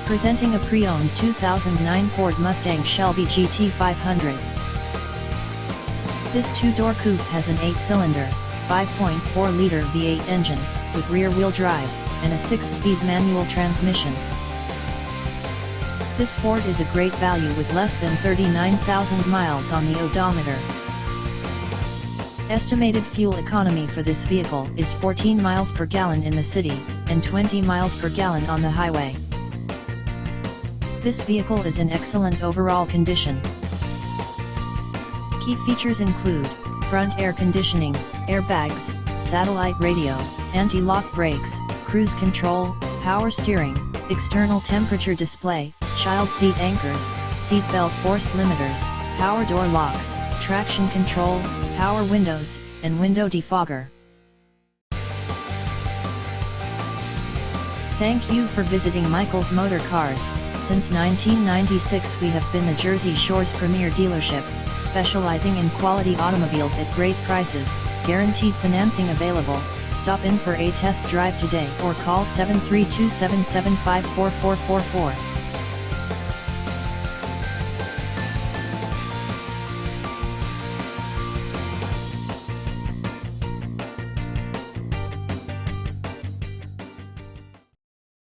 Presenting a pre-owned 2009 Ford Mustang Shelby GT500. This two-door coupe has an 8-cylinder, 5.4-liter V8 engine, with rear-wheel drive, and a 6-speed manual transmission. This Ford is a great value with less than 39,000 miles on the odometer. Estimated fuel economy for this vehicle is 14 miles per gallon in the city, and 20 miles per gallon on the highway. This vehicle is in excellent overall condition. Key features include front air conditioning, airbags, satellite radio, anti-lock brakes, cruise control, power steering, external temperature display, child seat anchors, seat belt force limiters, power door locks, traction control, power windows, and window defogger. Thank you for visiting Michael's Motorcars. Since 1996 we have been the Jersey Shore's premier dealership, specializing in quality automobiles at great prices, guaranteed financing available. Stop in for a test drive today or call 732-775-4444.